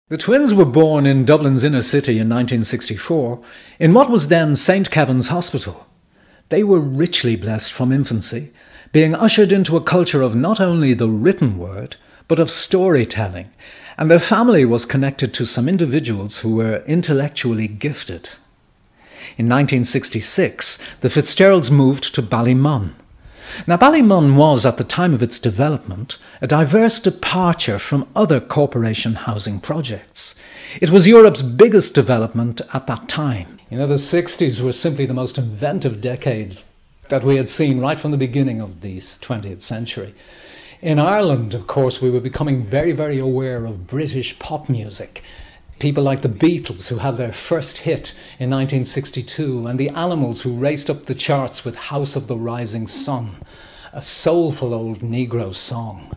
The twins were born in Dublin's inner city in 1964, in what was then St Kevin's Hospital. They were richly blessed from infancy, being ushered into a culture of not only the written word, but of storytelling, and their family was connected to some individuals who were intellectually gifted. In 1966, the Fitzgeralds moved to Ballymun. Now, Ballymun was, at the time of its development, a diverse departure from other corporation housing projects. It was Europe's biggest development at that time. You know, the 60s were simply the most inventive decade that we had seen right from the beginning of the 20th century. In Ireland, of course, we were becoming very, very aware of British pop music. People like the Beatles, who had their first hit in 1962, and the Animals, who raced up the charts with House of the Rising Sun, a soulful old Negro song.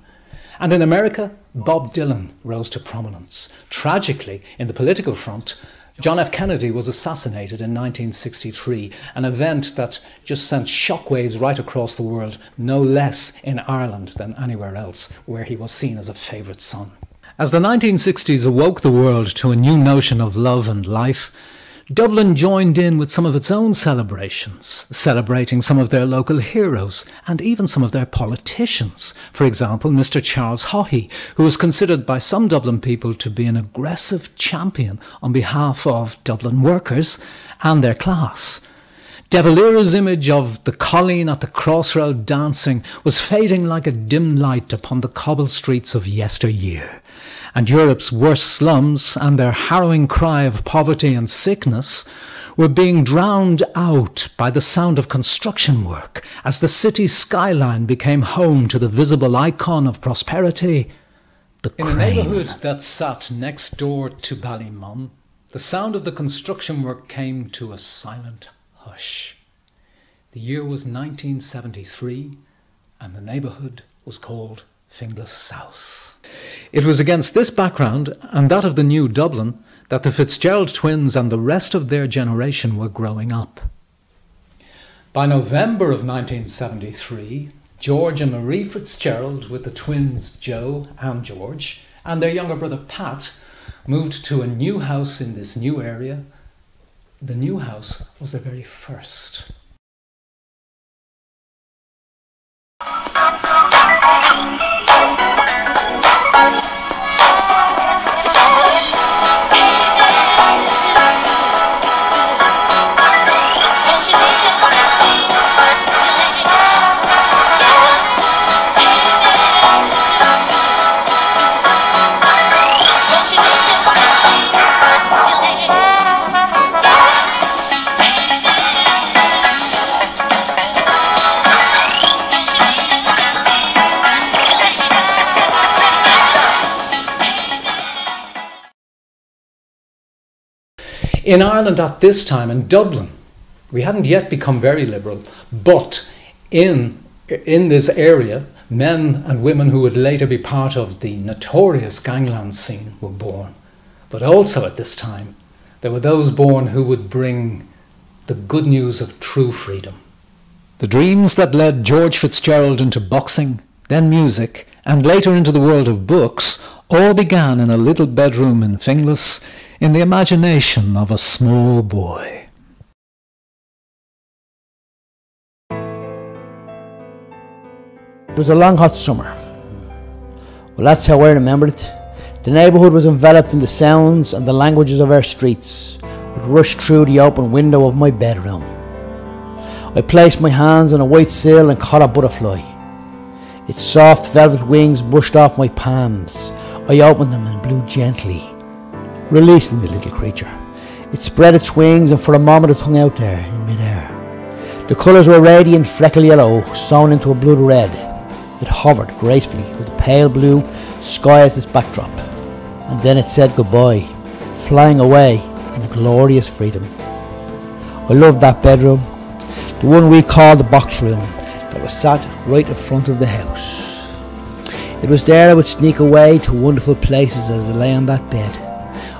And in America, Bob Dylan rose to prominence. Tragically, in the political front, John F. Kennedy was assassinated in 1963, an event that just sent shockwaves right across the world, no less in Ireland than anywhere else, where he was seen as a favourite son. As the 1960s awoke the world to a new notion of love and life, Dublin joined in with some of its own celebrations, celebrating some of their local heroes and even some of their politicians. For example, Mr. Charles Haughey, who was considered by some Dublin people to be an aggressive champion on behalf of Dublin workers and their class. De Valera's image of the colleen at the crossroad dancing was fading like a dim light upon the cobbled streets of yesteryear, and Europe's worst slums and their harrowing cry of poverty and sickness were being drowned out by the sound of construction work as the city's skyline became home to the visible icon of prosperity, the crane. In a neighbourhood that sat next door to Ballymun, the sound of the construction work came to a silent hush. The year was 1973, and the neighbourhood was called Finglas South. It was against this background, and that of the new Dublin, that the Fitzgerald twins and the rest of their generation were growing up. By November of 1973, George and Marie Fitzgerald, with the twins Joe and George, and their younger brother Pat, moved to a new house in this new area. The new house was their very first. In Ireland at this time, in Dublin, we hadn't yet become very liberal, but in this area, men and women who would later be part of the notorious gangland scene were born. But also at this time, there were those born who would bring the good news of true freedom. The dreams that led George Fitzgerald into boxing, then music, and later into the world of books, all began in a little bedroom in Finglas, in the imagination of a small boy. It was a long hot summer. Well, that's how I remember it. The neighbourhood was enveloped in the sounds and the languages of our streets, which rushed through the open window of my bedroom. I placed my hands on a white sill and caught a butterfly. Its soft velvet wings brushed off my palms. I opened them and blew gently, releasing the little creature. It spread its wings, and for a moment it hung out there in midair. The colours were radiant freckled yellow, sewn into a blood red. It hovered gracefully with a pale blue sky as its backdrop, and then it said goodbye, flying away in a glorious freedom. I loved that bedroom, the one we called the box room, that was sat right in front of the house. It was there I would sneak away to wonderful places as I lay on that bed.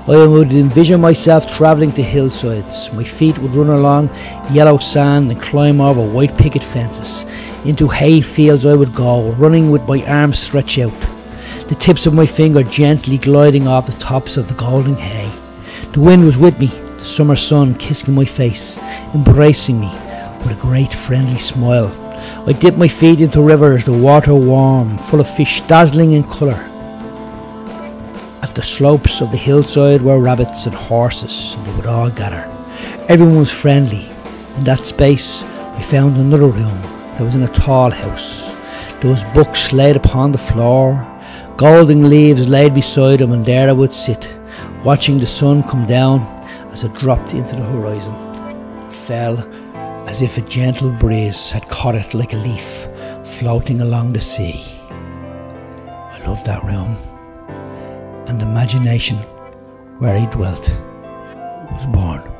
I would envision myself travelling to hillsides. My feet would run along yellow sand and climb over white picket fences. Into hay fields I would go, running with my arms stretched out. the tips of my finger gently gliding off the tops of the golden hay. The wind was with me, the summer sun kissing my face, embracing me with a great friendly smile. I dipped my feet into rivers, the water warm, full of fish dazzling in colour. At the slopes of the hillside were rabbits and horses, and they would all gather. Everyone was friendly. In that space I found another room that was in a tall house. There was books laid upon the floor, golden leaves laid beside them, and there I would sit, watching the sun come down as it dropped into the horizon and fell as if a gentle breeze had caught it like a leaf floating along the sea. I loved that room, and the imagination where I dwelt was born.